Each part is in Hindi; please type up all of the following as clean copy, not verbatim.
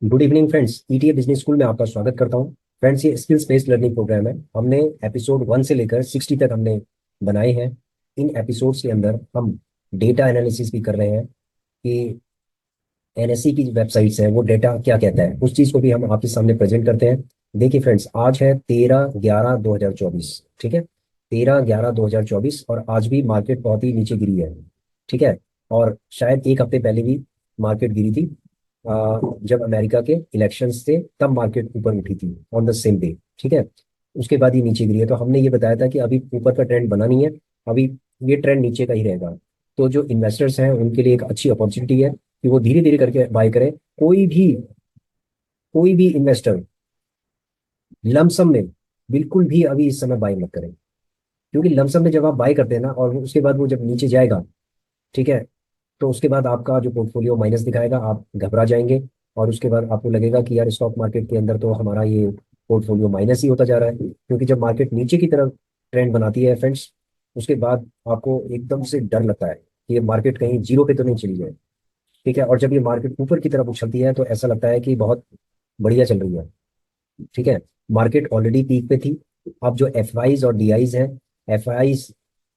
Good evening friends. ETA business school में आपका स्वागत करता हूं। फ्रेंड्स, ये स्किल्स बेस्ड लर्निंग प्रोग्राम है। हमने एपिसोड 1 से लेकर 60 तक हमने बनाए हैं। इन एपिसोड्स के अंदर हम डेटा एनालिसिस भी कर रहे हैं कि एनएससी की वेबसाइट्स है वो डेटा क्या कहता है, उस चीज़ को भी हम आपके सामने प्रेजेंट करते हैं। देखिए फ्रेंड्स, आज है 13/11/2024। ठीक है, 13/11/2024 और आज भी मार्केट बहुत ही नीचे गिरी है। ठीक है, और शायद एक हफ्ते पहले भी मार्केट गिरी थी। जब अमेरिका के इलेक्शंस थे तब मार्केट ऊपर उठी थी ऑन द सेम डे। ठीक है, उसके बाद ही नीचे गिरी है। तो हमने ये बताया था कि अभी ऊपर का ट्रेंड बना नहीं है, अभी ये ट्रेंड नीचे का ही रहेगा। तो जो इन्वेस्टर्स हैं उनके लिए एक अच्छी अपॉर्चुनिटी है कि वो धीरे धीरे करके बाय करें। कोई भी इन्वेस्टर लमसम में बिल्कुल भी अभी इस समय बाय मत करें, क्योंकि लमसम में जब आप बाय करते हैं ना और उसके बाद वो जब नीचे जाएगा, ठीक है, तो उसके बाद आपका जो पोर्टफोलियो माइनस दिखाएगा, आप घबरा जाएंगे। और उसके बाद आपको लगेगा कि यार स्टॉक मार्केट के अंदर तो हमारा ये पोर्टफोलियो माइनस ही होता जा रहा है। क्योंकि जब मार्केट नीचे की तरफ ट्रेंड बनाती है फ्रेंड्स, उसके बाद आपको एकदम से डर लगता है कि ये मार्केट कहीं जीरो पे तो नहीं चली जाए। ठीक है, और जब ये मार्केट ऊपर की तरफ उछलती है तो ऐसा लगता है कि बहुत बढ़िया चल रही है। ठीक है, मार्केट ऑलरेडी पीक पे थी। अब जो एफ आईज और डी आईज हैं, F eyes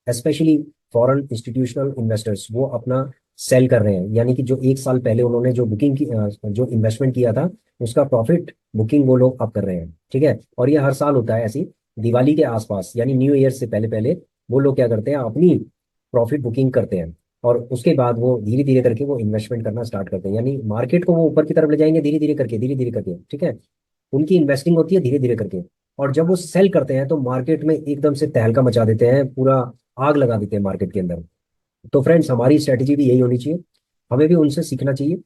specially foreign institutional investors, वो अपना सेल कर रहे हैं। यानी कि जो एक साल पहले उन्होंने जो बुकिंग की जो इन्वेस्टमेंट किया था, उसका प्रॉफिट बुकिंग वो लोग अब कर रहे हैं। ठीक है, और ये हर साल होता है ऐसी, दिवाली के आसपास यानी न्यू ईयर से पहले पहले वो लोग क्या करते हैं, अपनी प्रॉफिट बुकिंग करते हैं। और उसके बाद वो धीरे धीरे करके वो इन्वेस्टमेंट करना स्टार्ट करते हैं, यानी मार्केट को वो ऊपर की तरफ ले जाएंगे धीरे धीरे करके, धीरे धीरे करके। ठीक है, उनकी इन्वेस्टिंग होती है धीरे धीरे करके। और जब वो सेल करते हैं तो मार्केट में एकदम से तहलका मचा देते हैं, पूरा आग लगा देते हैं मार्केट के अंदर। तो फ्रेंड्स, हमारी स्ट्रेटेजी भी यही होनी चाहिए, हमें भी उनसे सीखना चाहिए।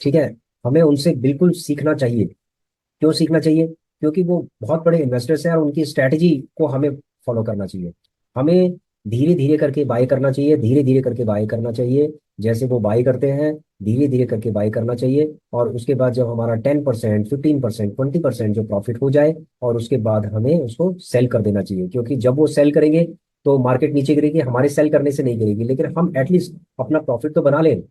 ठीक है, हमें उनसे बिल्कुल सीखना चाहिए। क्यों सीखना चाहिए? क्योंकि वो बहुत बड़े इन्वेस्टर्स हैं और उनकी स्ट्रेटजी को हमें फॉलो करना चाहिए। हमें धीरे धीरे करके बाय करना चाहिए, धीरे धीरे करके बाय करना चाहिए। जैसे वो बाय करते हैं, धीरे धीरे करके बाय करना चाहिए। और उसके बाद जब हमारा 10%, 15%, 20% जो प्रॉफिट हो जाए, और उसके बाद हमें उसको सेल कर देना चाहिए। क्योंकि जब वो सेल करेंगे तो मार्केट नीचे गिरेगी, हमारे सेल करने से नहीं गिरेगी, लेकिन हम एटलीस्ट अपना प्रॉफिट तो बना लें।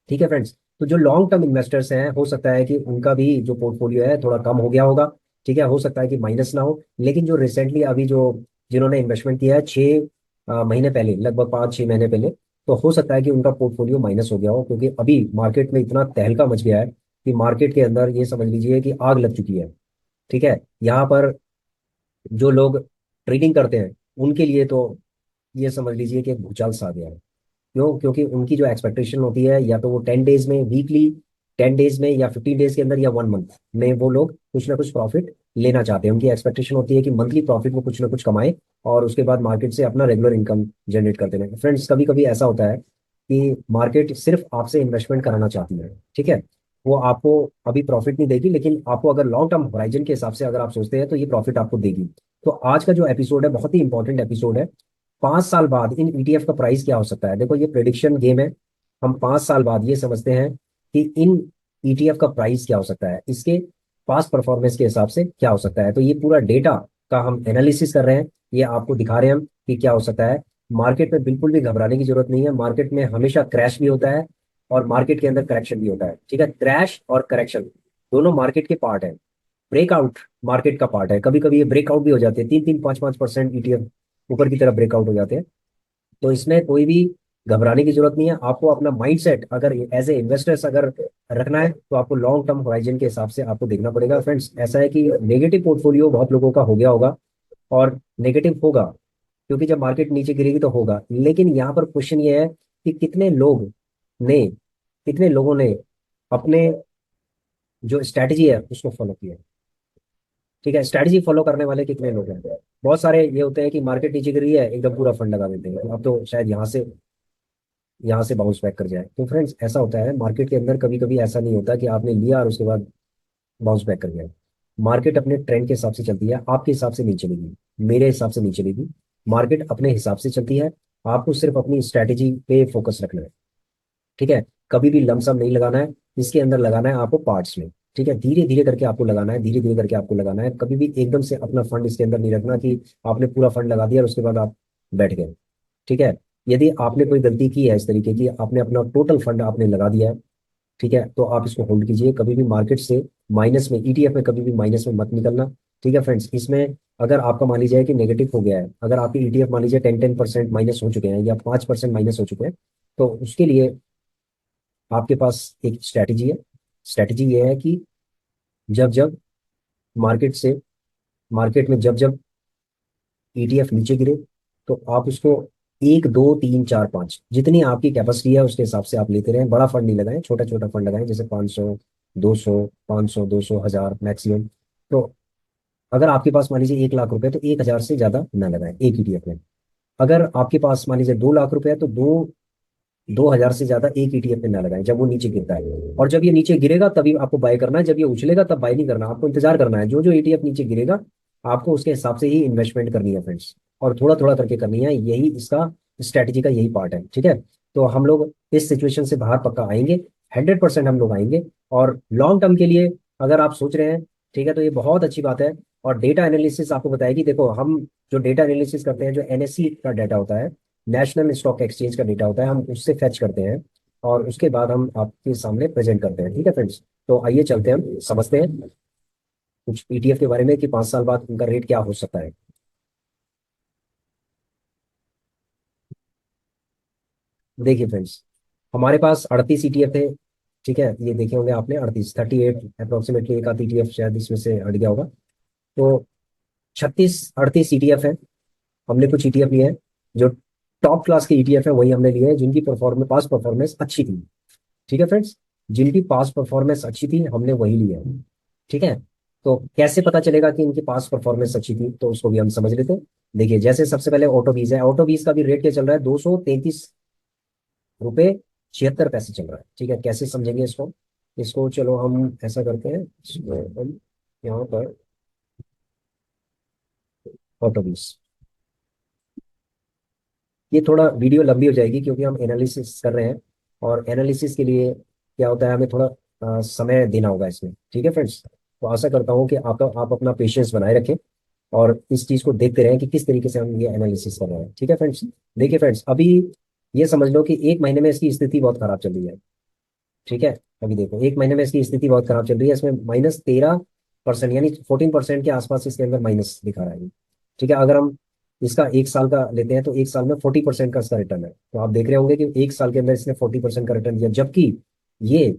ठीक है फ्रेंड्स, तो जो लॉन्ग टर्म इन्वेस्टर्स हैं, हो सकता है कि उनका भी जो पोर्टफोलियो है थोड़ा कम हो गया होगा। ठीक है, हो सकता है कि माइनस ना हो। लेकिन जो रिसेंटली अभी जो जिन्होंने इन्वेस्टमेंट किया है 6 महीने पहले, लगभग 5-6 महीने पहले, तो हो सकता है कि उनका पोर्टफोलियो माइनस हो गया हो। क्योंकि अभी मार्केट में इतना तहलका मच गया है कि मार्केट के अंदर ये समझ लीजिए कि आग लग चुकी है। ठीक है, यहाँ पर जो लोग ट्रेडिंग करते हैं उनके लिए तो ये समझ लीजिए कि एक भूचाल सा आ गया है। क्यों? क्योंकि उनकी जो एक्सपेक्टेशन होती है, या तो वो 10 डेज में, वीकली 10 डेज में, या 15 डेज के अंदर, या 1 मंथ में वो लोग कुछ ना कुछ प्रॉफिट लेना चाहते हैं। उनकी एक्सपेक्टेशन होती है कि मंथली प्रॉफिट वो कुछ ना कुछ कमाए और उसके बाद मार्केट से अपना रेगुलर इनकम जनरेट करते रहें। फ्रेंड्स, कभी कभी ऐसा होता है कि मार्केट सिर्फ आपसे इन्वेस्टमेंट कराना चाहती है। ठीक है, वो आपको अभी प्रॉफिट नहीं देगी, लेकिन आपको अगर लॉन्ग टर्म होराइजन के हिसाब से अगर आप सोचते हैं तो ये प्रॉफिट आपको देगी। तो आज का जो एपिसोड है बहुत ही इंपॉर्टेंट एपिसोड है। 5 साल बाद इन ईटीएफ का प्राइस क्या हो सकता है। देखो, ये प्रेडिक्शन गेम है। हम 5 साल बाद ये समझते हैं कि इन ईटीएफ का प्राइस क्या हो सकता है, इसके पास्ट परफॉर्मेंस के हिसाब से क्या हो सकता है। तो ये पूरा डेटा का हम एनालिसिस कर रहे हैं, ये आपको दिखा रहे हैं हम कि क्या हो सकता है। मार्केट में बिल्कुल भी घबराने की जरूरत नहीं है। मार्केट में हमेशा क्रैश भी होता है और मार्केट के अंदर करेक्शन भी होता है। ठीक है, क्रैश और करेक्शन दोनों मार्केट के पार्ट है। ब्रेकआउट मार्केट का पार्ट है। कभी कभी ये ब्रेकआउट भी हो जाते हैं, 3-3, 5-5% ईटीएफ ऊपर की तरफ ब्रेकआउट हो जाते हैं। तो इसमें कोई भी घबराने की जरूरत नहीं है। आपको अपना माइंडसेट अगर एज ए इन्वेस्टर्स अगर रखना है तो आपको लॉन्ग टर्म होराइजन के हिसाब से आपको देखना पड़ेगा। फ्रेंड्स, ऐसा है कि नेगेटिव पोर्टफोलियो बहुत लोगों का हो गया होगा और नेगेटिव होगा, क्योंकि जब मार्केट नीचे गिरेगी तो होगा। लेकिन यहाँ पर क्वेश्चन ये है कि ने कितने लोगों ने अपने जो स्ट्रैटेजी है उसको फॉलो किया। ठीक है, स्ट्रैटेजी फॉलो करने वाले कितने लोग हैं? बहुत सारे ये होते हैं कि मार्केट नीचे गिर रही है, एकदम पूरा फंड लगा देते हैं, अब तो शायद यहाँ से बाउंस बैक कर जाए। तो फ्रेंड्स, ऐसा होता है मार्केट के अंदर। कभी कभी ऐसा नहीं होता कि आपने लिया और उसके बाद बाउंस बैक कर गया। मार्केट अपने ट्रेंड के हिसाब से चलती है, आपके हिसाब से नहीं चलेगी, मेरे हिसाब से नहीं चलेगी। मार्केट अपने हिसाब से चलती है। आपको सिर्फ अपनी स्ट्रैटेजी पे फोकस रखना है। ठीक है, कभी भी लमसम नहीं लगाना है, इसके अंदर लगाना है आपको पार्ट्स में। ठीक है, धीरे धीरे करके आपको लगाना है, धीरे धीरे करके आपको लगाना है। कभी भी एकदम से अपना फंड इसके अंदर नहीं रखना कि आपने पूरा फंड लगा दिया और उसके बाद आप बैठ गए। ठीक है, यदि आपने कोई गलती की है इस तरीके की, आपने अपना टोटल फंड आपने लगा दिया है ठीक है, तो आप इसको होल्ड कीजिए, कभी भी मार्केट से माइनस में, ईटीएफ में कभी भी माइनस में मत निकलना। ठीक है फ्रेंड्स, इसमें अगर आपका मान लीजिए कि नेगेटिव हो गया है, अगर आपके ईटीएफ मान लीजिए 10% माइनस हो चुके हैं या 5% माइनस हो चुके हैं, तो उसके लिए आपके पास एक स्ट्रैटेजी है। स्ट्रैटेजी ये है कि जब जब मार्केट से मार्केट में जब जब ईटीएफ नीचे गिरे, तो आप उसको 1 2 3 4 5 जितनी आपकी कैपेसिटी है उसके हिसाब से आप लेते रहें। बड़ा फंड नहीं लगाएं, छोटा छोटा फंड लगाएं, जैसे 500, 200, 500, 200, 1000 मैक्सिमम। तो अगर आपके पास मान लीजिए 1 लाख रुपए, तो 1000 से ज्यादा ना लगाएं एक ईटीएफ में। अगर आपके पास मान लीजिए 2 लाख रुपए है, तो 2000 से ज्यादा एक ईटीएफ में ना लगाएं जब वो नीचे गिरता है। और जब ये नीचे गिरेगा तभी आपको बाय करना है, जब ये उछलेगा तब बाय नहीं करना, आपको इंतजार करना है। जो जो ईटीएफ नीचे गिरेगा आपको उसके हिसाब से ही इन्वेस्टमेंट करनी है फ्रेंड्स, और थोड़ा थोड़ा करके करनी है। यही इसका स्ट्रैटेजी का यही पार्ट है। ठीक है, तो हम लोग इस सिचुएशन से बाहर पक्का आएंगे, 100% हम लोग आएंगे। और लॉन्ग टर्म के लिए अगर आप सोच रहे हैं, ठीक है, तो ये बहुत अच्छी बात है। और डेटा एनालिसिस आपको बताएगी, देखो हम जो डेटा एनालिसिस करते हैं, जो एनएससी का डाटा होता है, नेशनल स्टॉक एक्सचेंज का डेटा होता है, हम उससे फेच करते हैं और उसके बाद हम आपके सामने प्रेजेंट करते हैं। ठीक है फ्रेंड्स, तो आइए चलते हैं, हम समझते हैं कुछ ईटीएफ के बारे में कि 5 साल बाद उनका रेट क्या हो सकता है। देखिए फ्रेंड्स, हमारे पास 38 ईटीएफ थे। ठीक है, ये देखे होंगे आपने, 38 अप्रोक्सीमेटली, एक आध ईटीएफ शायद इसमें से हट गया होगा। तो 36 38 ईटीएफ है। हमने कुछ ईटीएफ लिए हैं जो टॉप क्लास के ईटीएफ है, वही हमने लिए हैं जिनकी पास परफॉर्मेंस अच्छी थी। ठीक है फ्रेंड्स, जिनकी पास परफॉर्मेंस अच्छी थी हमने वही लिया है। ठीक है, तो कैसे पता चलेगा कि इनकी पास परफॉर्मेंस अच्छी थी, तो उसको भी हम समझ लेते हैं। देखिए, जैसे सबसे पहले ऑटो बीज है। ऑटो बीज का भी रेट क्या चल रहा है? 233 रुपये 76 पैसे चल रहा है। ठीक है, कैसे समझेंगे इसको? इसको चलो हम ऐसा करते हैं, इसको हम यहाँ पर ऑटो बीज, ये थोड़ा वीडियो लंबी हो जाएगी क्योंकि हम एनालिसिस कर रहे हैं, और एनालिसिस के लिए क्या होता है, हमें थोड़ा समय देना होगा इसमें। ठीक है फ्रेंड्स, तो आशा करता हूँ कि आप अपना पेशेंस बनाए रखें और इस चीज़ को देखते रहें कि किस तरीके से हम ये एनालिसिस कर रहे हैं। ठीक है फ्रेंड्स, देखिए फ्रेंड्स, अभी ये समझ लो कि एक महीने में इसकी स्थिति बहुत खराब चल रही है। ठीक है, अभी देखो एक महीने में इसकी स्थिति बहुत खराब चल रही है, इसमें -13% यानी 14% के आसपास इसके अंदर माइनस दिखा रहा है। ठीक है, अगर हम इसका एक साल का लेते हैं तो एक साल में 40% का इसका रिटर्न है। तो आप देख रहे होंगे कि एक साल के अंदर इसने 40% का रिटर्न दिया, जबकि ये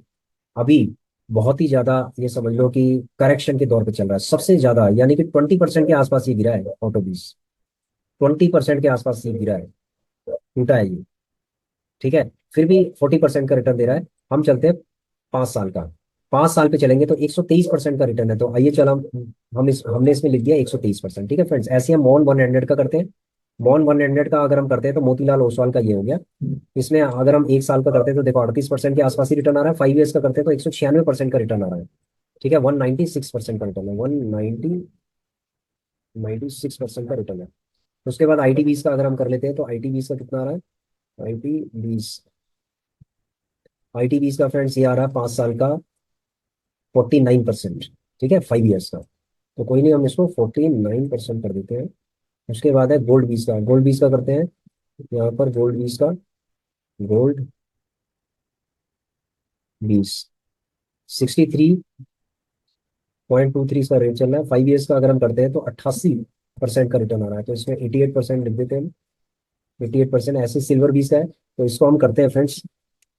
अभी बहुत ही ज्यादा, ये समझ लो कि करेक्शन के दौर पे चल रहा है सबसे ज्यादा, यानी कि 20% के आसपास ये गिरा है ऑटो बीस। 20% के आसपास ये गिरा है, टूटा है ये। ठीक है, फिर भी 40% का रिटर्न दे रहा है। हम चलते हैं 5 साल का, 5 साल पे चलेंगे तो 123% का रिटर्न है। तो आइए चलो हमने इसमें लिख दिया 123%। ठीक है फ्रेंड्स, ऐसे हम मॉन 100 का करते हैं। मॉन 100 का अगर हम करते हैं तो मोतीलाल ओसवाल का ये हो गया। इसमें अगर हम एक साल का करते हैं तो देखो 38% के आसपास ही रिटर्न आ रहा है। 5 ईयर्स का करते हैं तो 196% का रिटर्न आ रहा है। ठीक है, 196% का रिटर्न है, 196% का रिटर्न है। उसके बाद आई टी बीस का अगर हम कर लेते हैं तो आई टी बीस का कितना आ रहा है? आई टी बीस आई टी बीस का फ्रेंड्स ये आ रहा है 5 साल का 49%। ठीक है, 5 ईयर्स का, तो कोई नहीं, हम इसको 49% कर देते हैं। उसके बाद है गोल्ड बीस का। गोल्ड बीस का करते हैं, यहाँ पर गोल्ड बीस का, गोल्ड बीस 63.23 इसका रेट चल रहा है। 5 ईयर्स का अगर हम करते हैं तो 88% का रिटर्न आ रहा है, तो इसमें 88% लिख देते हैं हम। 88% ऐसे सिल्वर बीस का है, तो इसको हम करते हैं फ्रेंड्स।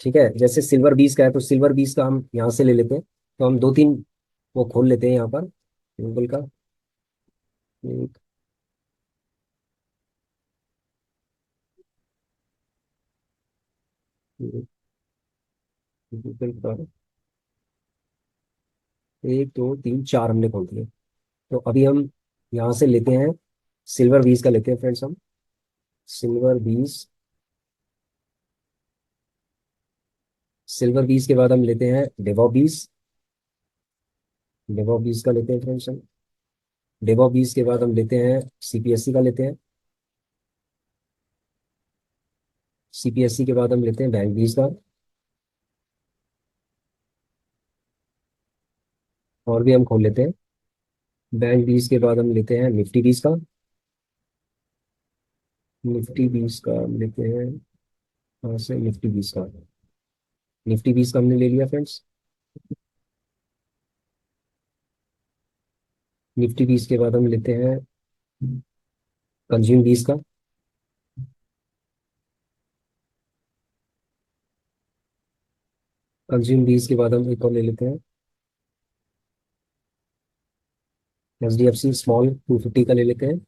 ठीक है, जैसे सिल्वर बीस का है तो सिल्वर बीस का हम यहाँ से ले लेते हैं। तो हम दो तीन वो खोल लेते हैं यहाँ पर गूगल का, एक गूगल का, 1 2 3 4 हमने खोल दिए। तो अभी हम यहाँ से लेते हैं, सिल्वर बीस का लेते हैं फ्रेंड्स हम। सिल्वर बीस, सिल्वर बीस के बाद हम लेते हैं डेवो बीस। डेवो बीस का लेते हैं फ्रेंड्स हम। डेवो बीस के बाद हम लेते हैं सीपीएससी का लेते हैं। सीपीएससी के बाद हम लेते हैं बैंक बीस का। और भी हम खोल लेते हैं। बैंक बीस के बाद हम लेते हैं निफ्टी बीस का। निफ्टी बीस का हम लेते हैं, कहाँ से? निफ्टी बीस का, निफ्टी 20 का हमने ले लिया फ्रेंड्स। निफ्टी 20 के बाद हम लेते हैं कंज्यूम 20 का। कंज्यूम 20 के बाद हम एक और ले लेते हैं HDFC स्मॉल 250 का ले लेते हैं।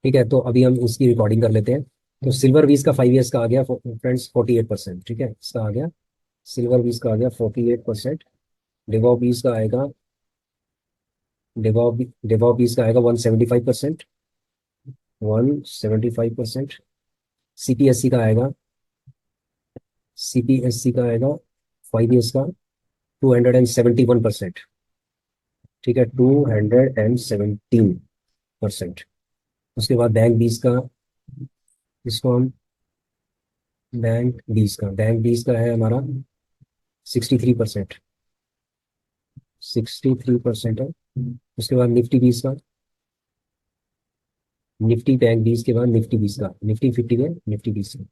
ठीक है, तो अभी हम इसकी रिकॉर्डिंग कर लेते हैं। तो सिल्वर 20 का 5 ईयर्स का आ गया फ्रेंड्स 48%। ठीक है, इसका आ गया। सिल्वर 20 का आ गया 48%। डिवॉ 20 का आएगा। डिवॉ 20 का आएगा 175%। 175%। CPSC का आएगा। CPSC का आएगा 5 ईयर्स का 271%। ठीक है, 217%। उसके बाद बैंक 20 का। इसको हम बैंक 20 का है हमारा 63%। 63% है। उसके बाद निफ्टी 20 का। निफ्टी बैंक 20 के बाद निफ्टी 20 का, निफ्टी 50 है, निफ्टी 20 का।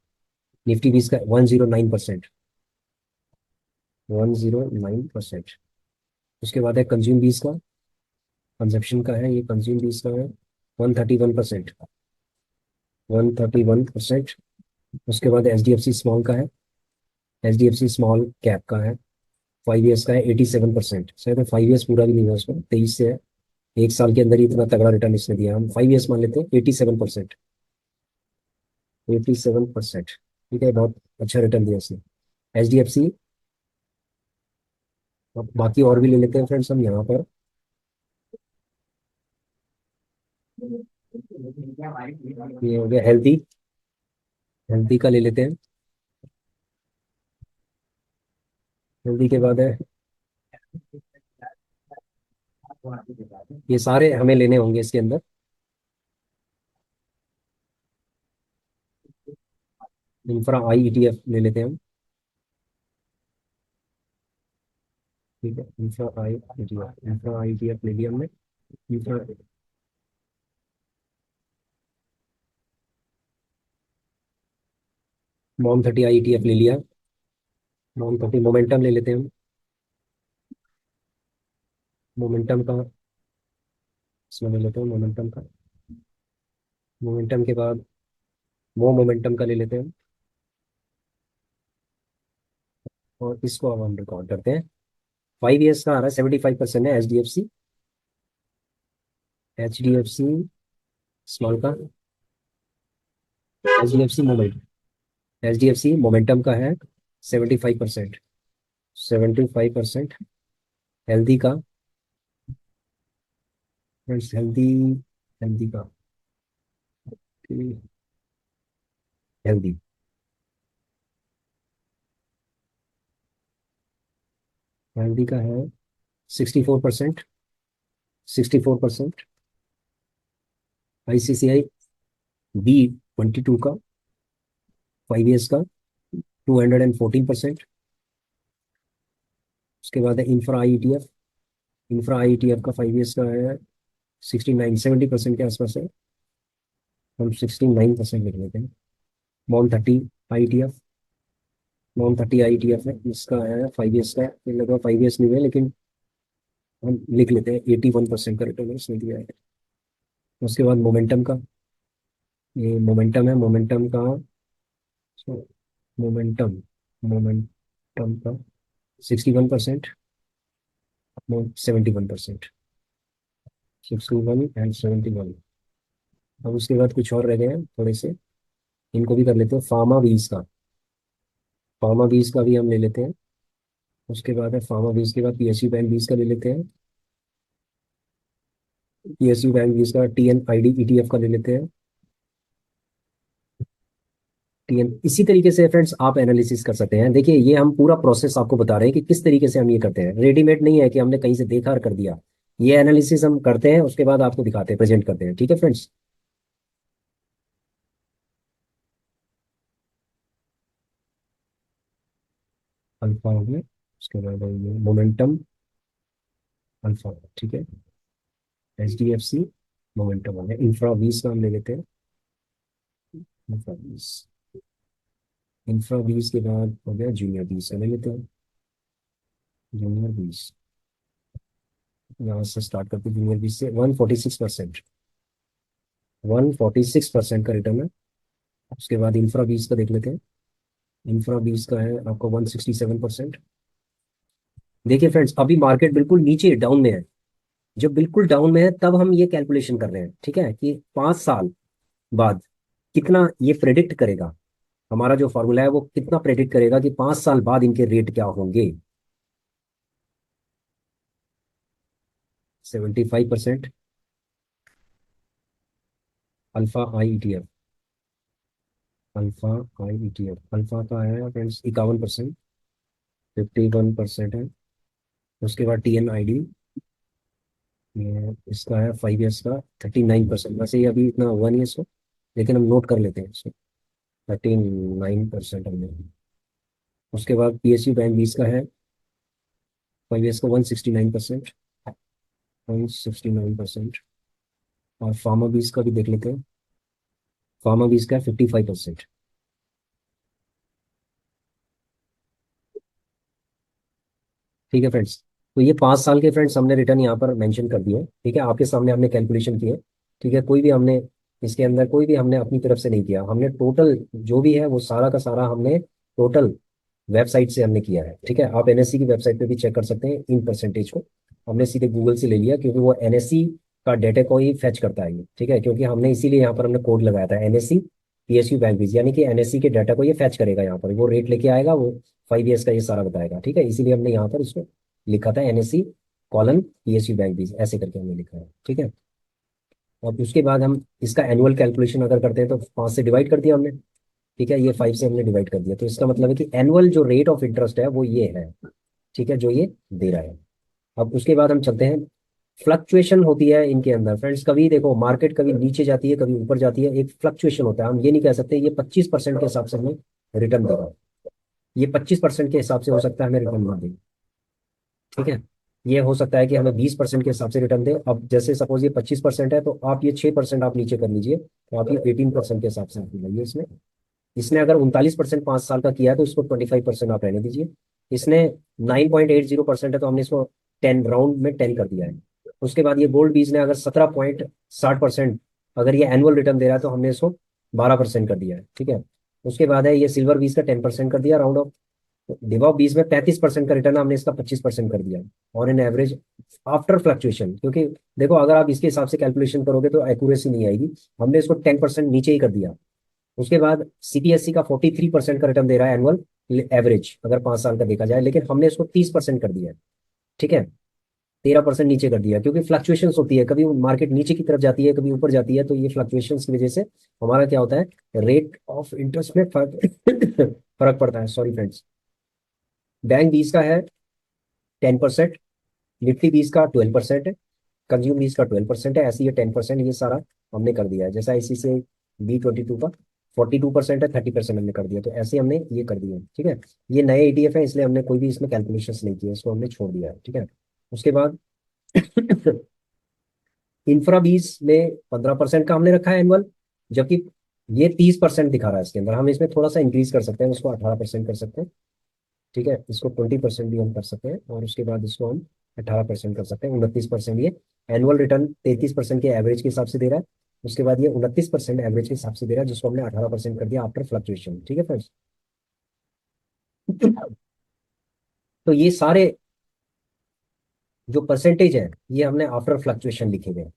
निफ्टी 20 का 109%। 109%। उसके बाद है कंज्यूम 20 का। कंजप्शन का है, ये कंज्यूम 20 का है 131%। 131%। उसके बाद HDFC स्मॉल का है। HDFC स्मॉल कैप का है 5 ईयर्स का है 87%। शायद 5 ईयर्स पूरा भी नहीं हुआ उसमें, 23 से है। एक साल के अंदर ही इतना तगड़ा रिटर्न इसने दिया। हम 5 ईयर्स मान लेते हैं 87%। 87%। ठीक है, बहुत अच्छा रिटर्न दिया इसने HDFC। अब बाकी और भी ले लेते हैं फ्रेंड्स हम यहाँ पर। ये हो गया हेल्थी। हेल्थी का ले लेते हैं। हेल्थी के बाद है, ये सारे हमें लेने होंगे इसके अंदर। इंफ्रा आई ETF ले लेते हैं हम। ठीक है, इंफ्रा आई ETF ले लिया हमने। इंफ्रा मॉम 30 I ETF ले लिया। मॉम 30 मोमेंटम ले लेते हैं हम। मोमेंटम का इसमें ले लेते हैं मोमेंटम का। मोमेंटम के बाद मोमेंटम का ले लेते हैं। और इसको अब हम रिकॉर्ड करते हैं। 5 ईयर्स का आ रहा है 75% है H D F C small का। H D F C momentum का है 75%। 75%। हेल्दी का फ्रेंड्स, हेल्दी। हेल्दी का हेल्दी हेल्दी का है 64%। 64%। ICICI B22 का 5 ईयर्स का 214%। उसके बाद है इंफ्रा आई टी एफ का 5 ईयर्स का है 69 70% के आसपास है। हम 69% लिख लेते हैं। मॉन 30 I ETF। मॉन 30 I ETF है, इसका है 5 ईयर्स का। ये लगभग 5 ईयर्स नहीं हुए, लेकिन हम लिख लेते हैं 81% का रिटर्न इसने दिया है। उसके बाद मोमेंटम का। ये मोमेंटम है, मोमेंटम मोमेंटम का 61%। 71%। 61 एंड 71। अब उसके बाद कुछ और रह गए हैं थोड़े से, इनको भी कर लेते हैं। फार्मा 20 का भी हम ले लेते हैं। उसके बाद है फार्मा 20 के बाद PSU बैंक 20 का ले लेते हैं। PSU बैंक 20 का TNID ETF का ले लेते हैं। TN इसी तरीके से फ्रेंड्स आप एनालिसिस कर सकते हैं। देखिए, ये हम पूरा प्रोसेस आपको बता रहे हैं कि किस तरीके से हम ये करते हैं। रेडीमेड नहीं है कि हमने कहीं से देखा और कर दिया। ये एनालिसिस हम करते हैं, उसके बाद आपको दिखाते हैं, प्रेजेंट करते हैं। ठीक है फ्रेंड्स। अल्फा हो गया। उसके बाद है ये मोमेंटम अल्फा। ठीक है, HDFC मोमेंटम हो गया। इंफ्रा 20 का हम ले लेते हैं। इंफ्रा 20। इंफ्रा 20 के बाद हो गया जूनियर 20, ले लेते हैं। जूनियर 20, यहाँ से स्टार्ट करते हैं। जूनियर 20 से 146%, 146% का रिटर्न है। उसके बाद इंफ्रा 20 का देख लेते हैं। इंफ्रा 20 का है आपका 167%। देखिए फ्रेंड्स, अभी मार्केट बिल्कुल नीचे डाउन में है। जब बिल्कुल डाउन में है तब हम ये कैलकुलेशन कर रहे हैं, ठीक है, कि 5 साल बाद कितना ये प्रेडिक्ट करेगा। हमारा जो फॉर्मूला है वो कितना प्रेडिक्ट करेगा कि 5 साल बाद इनके रेट क्या होंगे। 75%। Alpha I T F, alpha I E T F, alpha का है फ्रेंड्स 51%, 51% है। उसके बाद टी एन आई डी, ये इसका है 5 ईयर्स का 39%। वैसे ये अभी इतना हुआ नहीं है इसको, लेकिन हम नोट कर लेते हैं इसको। 39% हमने। उसके बाद पी एस यू बैंक 20 का है 5 ईयर्स का 169%, 169%। और फार्मा 20 का भी देख लेते हैं। फार्मा 20 का है 55%। ठीक है फ्रेंड्स, तो ये 5 साल के फ्रेंड्स हमने रिटर्न यहाँ पर मेंशन कर दिए हैं। ठीक है, आपके सामने हमने कैलकुलेशन की है। ठीक है, कोई भी हमने इसके अंदर कोई भी हमने अपनी तरफ से नहीं किया। हमने टोटल जो भी है वो सारा का सारा हमने टोटल वेबसाइट से हमने किया है। ठीक है, आप एनएससी की वेबसाइट पे भी चेक कर सकते हैं इन परसेंटेज को। हमने सीधे गूगल से ले लिया क्योंकि वो एनएससी का डेटा को ही फेच करता है ये। ठीक है, क्योंकि हमने इसीलिए यहाँ पर हमने कोड लगाया था एनएससी पीएसयू बैंक फीस, यानी कि एनएससी के डाटा को ये फैच करेगा। यहाँ पर वो रेट लेके आएगा, वो 5 ईयर्स का ये सारा बताएगा। ठीक है, इसीलिए हमने यहाँ पर इसको लिखा था NSC colon PSU bank fees, ऐसे करके हमने लिखा है। ठीक है, और उसके बाद हम इसका एनुअल कैलकुलेशन अगर करते हैं तो 5 से डिवाइड कर दिया हमने। ठीक है, ये 5 से हमने डिवाइड कर दिया, तो इसका मतलब है कि एनुअल जो रेट ऑफ इंटरेस्ट है वो ये है। ठीक है, जो ये दे रहा है। अब उसके बाद हम चलते हैं। फ्लक्चुएशन होती है इनके अंदर फ्रेंड्स, कभी देखो मार्केट कभी नीचे जाती है कभी ऊपर जाती है, एक फ्लक्चुएशन होता है। हम ये नहीं कह सकते ये 25% के हिसाब से हमें रिटर्न देगा। ये 25% के हिसाब से हो सकता है हमें रिटर्न ना दे। ठीक है, ये हो सकता है कि हमें 20% के हिसाब से रिटर्न दे। अब जैसे सपोज ये 25% है तो आप ये 6% आप नीचे कर लीजिए, तो आप ये 18% के हिसाब से आप मिलाइए इसमें। इसने अगर 39% 5 साल का किया है तो इसको 25% आप रहने दीजिए। इसने 9.80% है तो हमने इसको 10 राउंड में 10 कर दिया है। उसके बाद ये गोल्ड बीज ने अगर 17.60% अगर ये एनुअल रिटर्न दे रहा है तो हमने इसको 12% कर दिया है। ठीक है, उसके बाद है ये सिल्वर बीज का 10% कर दिया राउंड ऑफ। डिबा 20 में 35% का रिटर्न, हमने इसका 25% कर दिया। और इन एवरेज आफ्टर फ्लक्चुएशन, क्योंकि देखो अगर आप इसके हिसाब से कैलकुलेशन करोगे तो एक्यूरेसी नहीं आएगी। हमने इसको 10% नीचे ही कर दिया। उसके बाद सीबीएसई का 43% का रिटर्न दे रहा है एनुअल एवरेज अगर 5 साल का देखा जाए, लेकिन हमने इसको 30% कर दिया है। ठीक है, 13% नीचे कर दिया, क्योंकि फ्लक्चुएशंस होती है, कभी मार्केट नीचे की तरफ जाती है कभी ऊपर जाती है, तो ये फ्लक्चुएशंस की वजह से हमारा क्या होता है, रेट ऑफ इंटरेस्ट में फर्क फर्क पड़ता है। Sorry friends. बैंक 20 का है 10%, निफ्टी 20 का 12% है, कंज्यूम 20 का 12% है। ऐसे ये 10% ये सारा हमने कर दिया है। जैसा इसी से B22 का 42% है, 30% हमने कर दिया, तो ऐसे हमने ये कर दिया है। ठीक है, ये नए ETF है इसलिए हमने कोई भी इसमें कैलकुलेशन नहीं किया, इसको हमने छोड़ दिया है। ठीक है, उसके बाद इंफ्रा 20 में 15% का हमने रखा है एनुअल, जबकि ये 30% दिखा रहा है इसके अंदर। हम इसमें थोड़ा सा इंक्रीज कर सकते हैं, इसको 18% कर सकते हैं। ठीक है, इसको 20% भी हम कर सकते हैं, और उसके बाद इसको हम 18% कर सकते हैं। 29% ये एनुअल रिटर्न 33% के एवरेज के हिसाब से दे रहा है। उसके बाद ये 29% एवरेज के हिसाब से दे रहा है, जिसको हमने 18% कर दिया आफ्टर फ्लक्चुएशन। ठीक है फ्रेंड्स, तो ये सारे जो परसेंटेज है ये हमने आफ्टर फ्लक्चुएशन लिखे हुए हैं।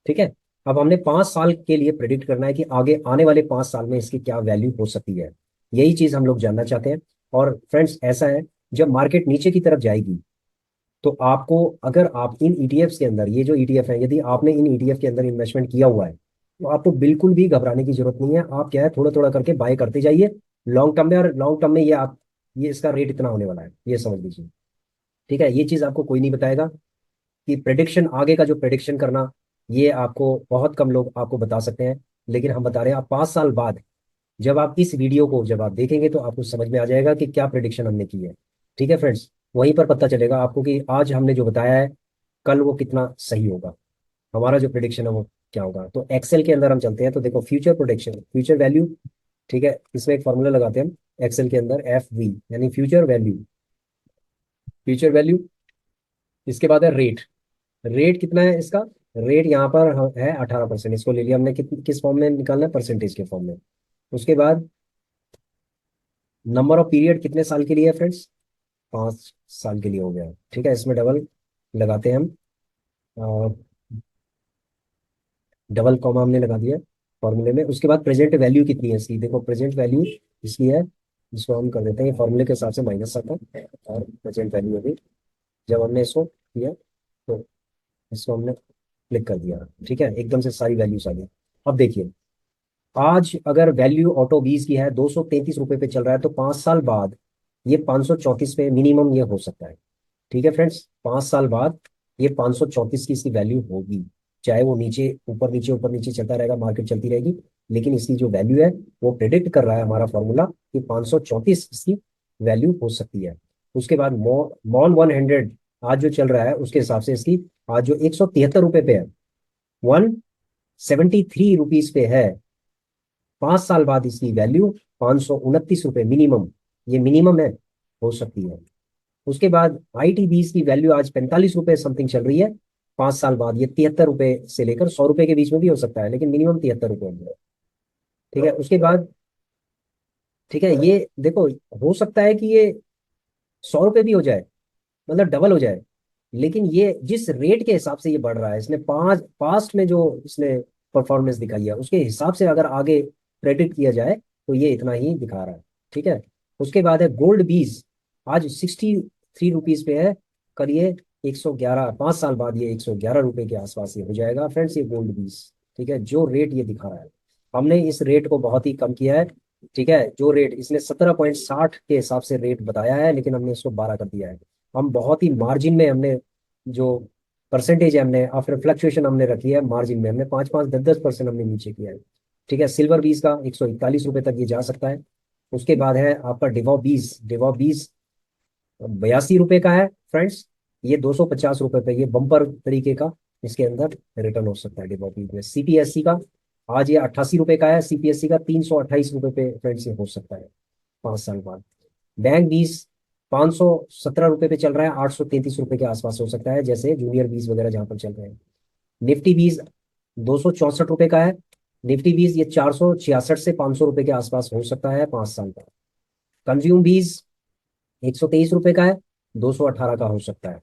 ठीक है, अब हमने 5 साल के लिए प्रेडिक्ट करना है कि आगे आने वाले 5 साल में इसकी क्या वैल्यू हो सकती है। यही चीज हम लोग जानना चाहते हैं। और फ्रेंड्स ऐसा है, जब मार्केट नीचे की तरफ जाएगी तो आपको, अगर आप इन ईटीएफ्स के अंदर, ये जो ईटीएफ है, यदि आपने इन ईटीएफ के अंदर इन्वेस्टमेंट किया हुआ है तो आपको बिल्कुल भी घबराने की जरूरत नहीं है। आप क्या है, थोड़ा थोड़ा करके बाय करते जाइए लॉन्ग टर्म में, और लॉन्ग टर्म में ये आप, ये इसका रेट इतना होने वाला है ये समझ लीजिए। ठीक है, ये चीज आपको कोई नहीं बताएगा कि प्रेडिक्शन, आगे का जो प्रेडिक्शन करना, ये आपको बहुत कम लोग आपको बता सकते हैं। लेकिन हम बता रहे हैं, आप 5 साल बाद जब आप इस वीडियो को जब आप देखेंगे तो आपको समझ में आ जाएगा कि क्या प्रेडिक्शन हमने की है। ठीक है फ्रेंड्स, वहीं पर पता चलेगा आपको कि आज हमने जो बताया है कल वो कितना सही होगा, हमारा जो प्रेडिक्शन है वो क्या होगा। तो एक्सेल के अंदर हम चलते हैं, तो देखो फ्यूचर प्रोडिक्शन, फ्यूचर वैल्यू ठीक है, इसमें एक फॉर्मूला लगाते हैं हम एक्सेल के अंदर, एफ वी, यानी फ्यूचर वैल्यू। फ्यूचर वैल्यू, इसके बाद है रेट। रेट कितना है इसका? रेट यहाँ पर है 18%, इसको ले लिया हमने, किस फॉर्म में निकालना है? परसेंटेज के फॉर्म में। उसके बाद नंबर ऑफ पीरियड कितने साल के लिए है फ्रेंड्स? 5 साल के लिए हो गया। ठीक है, इसमें डबल लगाते हैं हम, डबल कॉमा हमने लगा दिया फॉर्मूले में। उसके बाद प्रेजेंट वैल्यू कितनी है इसकी? देखो प्रेजेंट वैल्यू इसकी है, जिसको हम कर देते हैं फॉर्मूले के हिसाब से माइनस आता है, और प्रेजेंट वैल्यू अभी जब हमने इसको किया तो इसको हमने क्लिक कर दिया। ठीक है, एकदम से सारी वैल्यूज आ गई। अब देखिए, आज अगर वैल्यू ऑटो 20 की है, 233 रुपये पे चल रहा है, तो 5 साल बाद ये 534 पे मिनिमम ये हो सकता है। ठीक है फ्रेंड्स, 5 साल बाद ये 534 की इसकी वैल्यू होगी। चाहे वो नीचे ऊपर नीचे चलता रहेगा, मार्केट चलती रहेगी, लेकिन इसकी जो वैल्यू है वो प्रिडिक्ट कर रहा है हमारा फॉर्मूला कि 534 इसकी वैल्यू हो सकती है। उसके बाद मॉल 100 आज जो चल रहा है उसके हिसाब से इसकी आज जो 173 रुपये पे है, 173 रुपीज पे है, 5 साल बाद इसकी वैल्यू 529 रुपये मिनिमम, ये मिनिमम है, हो सकती है। उसके बाद ITBs की वैल्यू आज 45 रुपये समथिंग चल रही है, 5 साल बाद ये 73 रुपये से लेकर 100 रुपये के बीच में भी हो सकता है, लेकिन मिनिमम 73 रुपये है। ठीक है, उसके बाद ठीक है, ये देखो, हो सकता है कि ये 100 रुपये भी हो जाए, मतलब डबल हो जाए, लेकिन ये जिस रेट के हिसाब से ये बढ़ रहा है, इसने पास्ट में जो इसने परफॉर्मेंस दिखाई है उसके हिसाब से अगर आगे प्रेडिक्ट किया जाए तो ये इतना ही दिखा रहा है। ठीक है, उसके बाद है गोल्ड बीज, आज 63 रुपीज पे है, कल ये 111, 5 साल बाद ये 111 रुपये के आसपास ये हो जाएगा फ्रेंड्स, ये गोल्ड बीज। ठीक है, जो रेट ये दिखा रहा है, हमने इस रेट को बहुत ही कम किया है। ठीक है, जो रेट इसने 17.60 के हिसाब से रेट बताया है, लेकिन हमने इसको 12 कर दिया है। हम बहुत ही मार्जिन में हमने जो परसेंटेज है हमने आफ्टर फ्लक्चुएशन हमने रखी है, मार्जिन में हमने 5-5 10-10% हमने नीचे किया है। ठीक है, सिल्वर बीस का 141 रुपये तक ये जा सकता है। उसके बाद है आपका डिवॉ बीस, डिवॉ बीस 82 रुपये का है फ्रेंड्स, ये 250 रुपये पे ये बम्पर तरीके का इसके अंदर रिटर्न हो सकता है डिवॉ बीस में। CPSC का आज ये 88 रुपये का है, CPSC का 328 रुपये पे फ्रेंड्स ये हो सकता है 5 साल बाद। बैंक बीस 517 रुपये पे चल रहा है, 833 रुपये के आसपास हो सकता है, जैसे जूनियर बीस वगैरह जहाँ पर चल रहे हैं। निफ्टी बीस 264 रुपये का है, निफ्टी बीस ये 466 से 500 रुपये के आसपास हो सकता है 5 साल का। कंज्यूम बीस 123 रुपये का है, 218 का हो सकता है।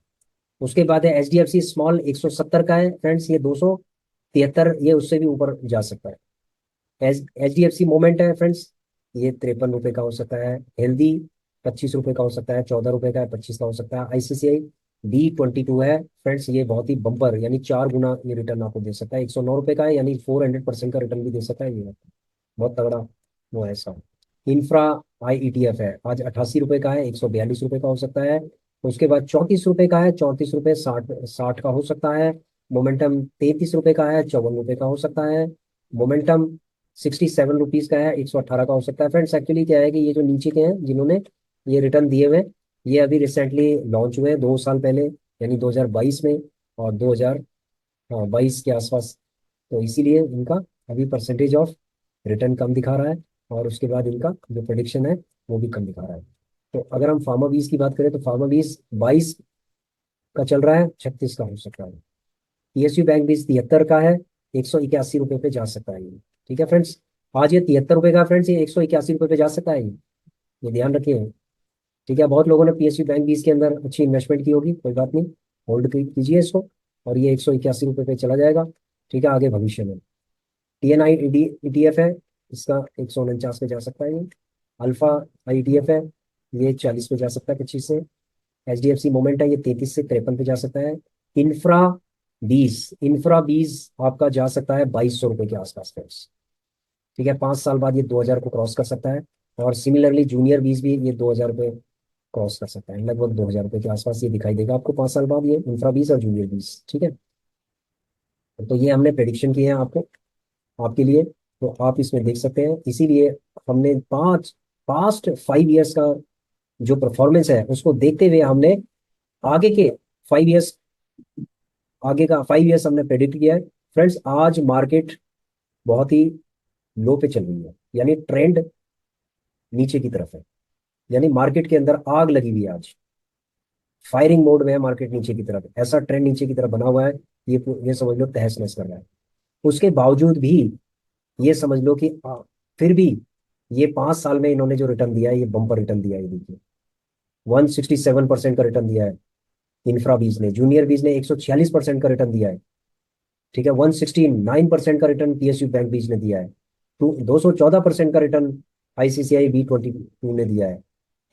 उसके बाद है HDFC स्मॉल 170 का है फ्रेंड्स, ये 273, ये उससे भी ऊपर जा सकता है। HDFC मोमेंट है फ्रेंड्स, ये 53 रुपये का हो सकता है। हेल्दी 25 रुपये का हो सकता है, 14 रुपये का है, 25 का हो सकता है। ICICI D22 है फ्रेंड्स, ये बहुत ही बम्पर यानी 4 गुना ये रिटर्न आपको दे सकता है, 109 रुपये का है, यानी 400% का रिटर्न भी दे सकता है ये, बहुत तगड़ा वो है इसका। इंफ्रा IETF है, आज 88 रुपये का है, 142 रुपये का हो सकता है। उसके बाद 34 रुपये का है, 34 रुपये 60 का हो सकता है। मोमेंटम 33 रुपये का है, 54 रुपये का हो सकता है। मोमेंटम 67 रुपीज का है, 118 का हो सकता है। फ्रेंड्स एक्चुअली क्या है कि ये जो नीचे के हैं जिन्होंने ये रिटर्न दिए हुए, ये अभी रिसेंटली लॉन्च हुए हैं 2 साल पहले, यानी 2022 में और 2022 के आसपास, तो इसीलिए इनका अभी परसेंटेज ऑफ रिटर्न कम दिखा रहा है, और उसके बाद इनका जो प्रेडिक्शन है वो भी कम दिखा रहा है। तो अगर हम फार्मा बीस की बात करें तो फार्मा बीस 22 का चल रहा है, 36 का हो सकता है। PSU बैंक बीस 73 का है, 181 रुपये पे जा सकता है ये। ठीक है फ्रेंड्स, आज ये 73 रुपये का फ्रेंड्स, ये 181 रुपये पे जा सकता है ये ध्यान रखिए। ठीक है, बहुत लोगों ने PSU बैंक बीस के अंदर अच्छी इन्वेस्टमेंट की होगी, कोई बात नहीं, होल्ड कीजिए इसको, और ये 181 रुपये पे चला जाएगा। ठीक है, आगे भविष्य में TNI ETF है, इसका 149 पे जा सकता है ये। अल्फा IETF है, ये 40 पे जा सकता है 25 से। HDFC मोमेंट है, ये 33 से 53 पे जा सकता है। इंफ्रा इंफ्रा बीस आपका जा सकता है 2200 रुपये के आसपास फ्रेंड्स। ठीक है, 5 साल बाद ये 2000 को क्रॉस कर सकता है। और सिमिलरली जूनियर बीस भी ये 2000 रुपये क्रॉस कर सकता है, लगभग 2000 रुपये के आसपास ये दिखाई देगा आपको 5 साल बाद, ये इंफ्रा बीस और जूनियर बीस। ठीक है, तो ये हमने प्रेडिक्शन किए हैं आपको, आपके लिए, तो आप इसमें देख सकते हैं। इसीलिए हमने पास्ट 5 इयर्स का जो परफॉर्मेंस है उसको देखते हुए हमने आगे के 5 इयर्स, आगे का 5 इयर्स हमने प्रेडिक्ट किया है। फ्रेंड्स आज मार्केट बहुत ही लो पे चल रही है, यानी ट्रेंड नीचे की तरफ है, यानी मार्केट के अंदर आग लगी हुई है आज, फायरिंग मोड में है मार्केट नीचे की तरफ, ऐसा ट्रेंड नीचे की तरफ बना हुआ है। ये समझ लो तहस नहस कर रहा है। उसके बावजूद भी ये समझ लो कि फिर भी ये 5 साल में इन्होंने जो रिटर्न दिया है, ये बम्पर रिटर्न दिया है। ये देखिए 167% का रिटर्न दिया है इंफ्रा बीज ने, जूनियर बीज ने 146% का रिटर्न दिया है। ठीक है, 169% का रिटर्न पीएसयू बैंक बीज ने दिया है। 214% का रिटर्न आईसीसीआई B22 ने दिया है।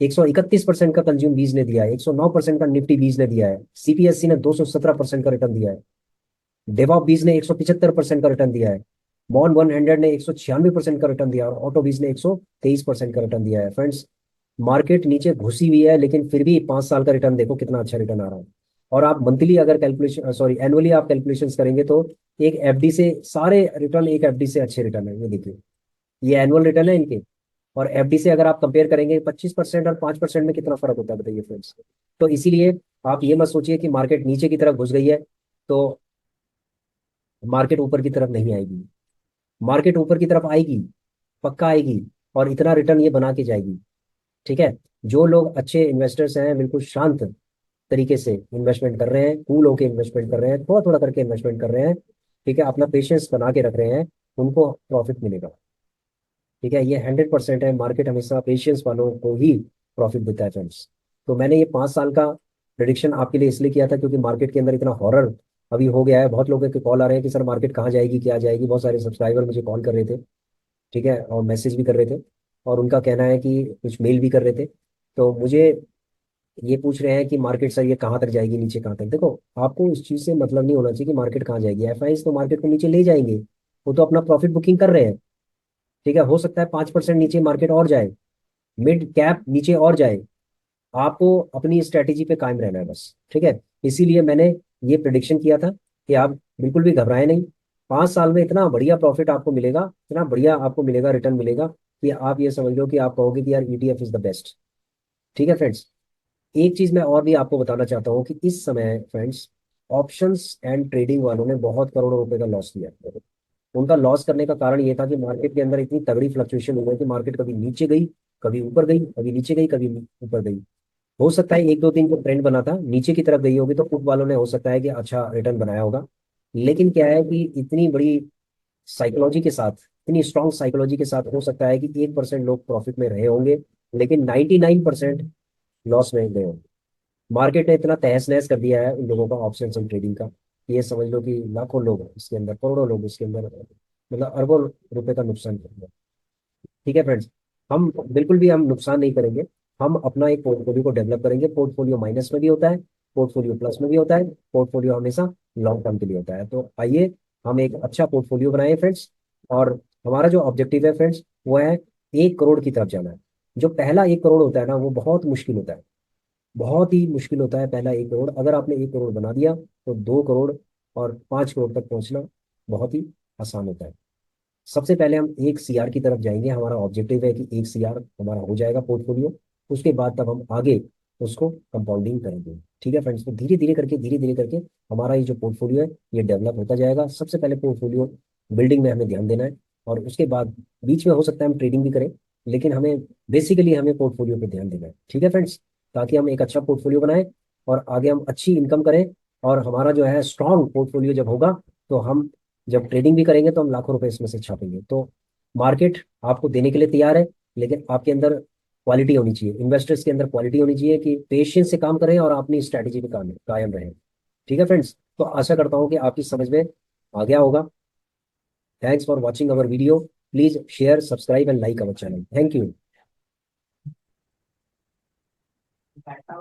131% का कंज्यूम बीज ने दिया है। 109% का निफ्टी बीज ने दिया है। सीपीएससी ने 217% का रिटर्न दिया है। डेवॉप बीज ने 175% का रिटर्न दिया है। मॉन 100 ने 196% का रिटर्न दिया है, और ऑटो बीज ने 123% का रिटर्न दिया है। फ्रेंड्स, मार्केट नीचे घुसी हुई है, लेकिन फिर भी 5 साल का रिटर्न देखो कितना अच्छा रिटर्न आ रहा है। और आप मंथली अगर कैलकुलेशन, सॉरी एनुअली आप कैलकुलेशन करेंगे तो एक एफडी से सारे रिटर्न, एक एफडी से अच्छे रिटर्न है। ये देखिए, ये एनुअल रिटर्न है इनके। और एफडी से अगर आप कंपेयर करेंगे 25% और 5% में कितना फर्क होता है बताइए फ्रेंड्स। तो इसीलिए आप ये मत सोचिए कि मार्केट नीचे की तरफ घुस गई है तो मार्केट ऊपर की तरफ नहीं आएगी। मार्केट ऊपर की तरफ आएगी, पक्का आएगी, और इतना रिटर्न ये बना के जाएगी। ठीक है, जो लोग अच्छे इन्वेस्टर्स हैं, बिल्कुल शांत तरीके से इन्वेस्टमेंट कर रहे हैं, कूल होके इन्वेस्टमेंट कर रहे हैं, थोड़ा थोड़ा करके इन्वेस्टमेंट कर रहे हैं, ठीक है, अपना पेशेंस बना के रख रहे हैं, उनको प्रॉफिट मिलेगा। ठीक है, ये 100% है। मार्केट हमेशा पेशेंस वालों को ही प्रॉफिट देता है फ्रेंड्स। तो मैंने ये 5 साल का प्रिडिक्शन आपके लिए इसलिए किया था क्योंकि मार्केट के अंदर इतना हॉरर अभी हो गया है। बहुत लोगों के कॉल आ रहे हैं कि सर मार्केट कहाँ जाएगी, क्या जाएगी। बहुत सारे सब्सक्राइबर मुझे कॉल कर रहे थे, ठीक है, और मैसेज भी कर रहे थे, और उनका कहना है कि कुछ मेल भी कर रहे थे। तो मुझे ये पूछ रहे हैं कि मार्केट सर ये कहाँ तक जाएगी, नीचे कहाँ तक। देखो, आपको इस चीज़ से मतलब नहीं होना चाहिए कि मार्केट कहाँ जाएगी। एफआईज तो मार्केट को नीचे ले जाएंगे, वो तो अपना प्रॉफिट बुकिंग कर रहे हैं। ठीक है, हो सकता है 5% नीचे मार्केट और जाए, मिड कैप नीचे और जाए। आपको अपनी स्ट्रेटेजी पे कायम रहना है बस। ठीक है, इसीलिए मैंने ये प्रिडिक्शन किया था कि आप बिल्कुल भी घबराए नहीं। 5 साल में इतना बढ़िया प्रॉफिट आपको मिलेगा, इतना बढ़िया आपको मिलेगा, रिटर्न मिलेगा, कि आप ये समझ लो कि आप कहोगे कि यार ईटीएफ इज द बेस्ट। ठीक है फ्रेंड्स, एक चीज मैं और भी आपको बताना चाहता हूँ कि इस समय फ्रेंड्स, ऑप्शंस एंड ट्रेडिंग वालों ने बहुत करोड़ों रुपए का लॉस किया। उनका लॉस करने का कारण ये था कि मार्केट के अंदर इतनी तगड़ी फ्लक्चुएशन हुई है कि मार्केट कभी नीचे गई, कभी ऊपर गई, कभी नीचे गई, कभी ऊपर गई। हो सकता है एक दो दिन जो ट्रेंड बना था नीचे की तरफ गई होगी तो पुट वालों ने हो सकता है कि अच्छा रिटर्न बनाया होगा। लेकिन क्या है कि इतनी बड़ी साइकोलॉजी के साथ, इतनी स्ट्रांग साइकोलॉजी के साथ हो सकता है कि 1% लोग प्रॉफिट में रहे होंगे, लेकिन 99% लॉस में गए होंगे। मार्केट ने इतना तहस नहस कर दिया है उन लोगों का, ऑप्शन एंड ट्रेडिंग का। ये समझ लो कि लाखों लोग इसके अंदर, करोड़ों लोग इसके अंदर, मतलब अरबों रुपए का नुकसान कर दिया। ठीक है फ्रेंड्स, हम बिल्कुल भी हम नुकसान नहीं करेंगे। हम अपना एक पोर्टफोलियो को डेवलप करेंगे। पोर्टफोलियो माइनस में भी होता है, पोर्टफोलियो प्लस में भी होता है, पोर्टफोलियो हमेशा लॉन्ग टर्म के लिए होता है। तो आइए हम एक अच्छा पोर्टफोलियो बनाएं फ्रेंड्स। और हमारा जो ऑब्जेक्टिव है फ्रेंड्स, वो है 1 करोड़ की तरफ जाना है। जो पहला 1 करोड़ होता है ना, वो बहुत मुश्किल होता है, बहुत ही मुश्किल होता है पहला 1 करोड़। अगर आपने 1 करोड़ बना दिया तो 2 करोड़ और 5 करोड़ तक पहुंचना बहुत ही आसान होता है। सबसे पहले हम 1 CR की तरफ जाएंगे। हमारा ऑब्जेक्टिव है कि 1 CR हमारा हो जाएगा पोर्टफोलियो। उसके बाद तब हम आगे उसको कंपाउंडिंग करेंगे। ठीक है फ्रेंड्स, तो धीरे धीरे करके हमारा ये जो पोर्टफोलियो है ये डेवलप होता जाएगा। सबसे पहले पोर्टफोलियो बिल्डिंग में हमें ध्यान देना है, और उसके बाद बीच में हो सकता है हम ट्रेडिंग भी करें, लेकिन हमें बेसिकली हमें पोर्टफोलियो पे ध्यान देना है। ठीक है फ्रेंड्स, ताकि हम एक अच्छा पोर्टफोलियो बनाएं और आगे हम अच्छी इनकम करें। और हमारा जो है स्ट्रांग पोर्टफोलियो जब होगा, तो हम जब ट्रेडिंग भी करेंगे तो हम लाखों रुपए इसमें से छापेंगे। तो मार्केट आपको देने के लिए तैयार है, लेकिन आपके अंदर क्वालिटी होनी चाहिए, इन्वेस्टर्स के अंदर क्वालिटी होनी चाहिए कि पेशेंस से काम करें और अपनी स्ट्रैटेजी पे काम कायम रहें। ठीक है फ्रेंड्स, तो आशा करता हूँ कि आपकी समझ में आ गया होगा। Thanks for watching our video. Please share, subscribe and like our channel. Thank you.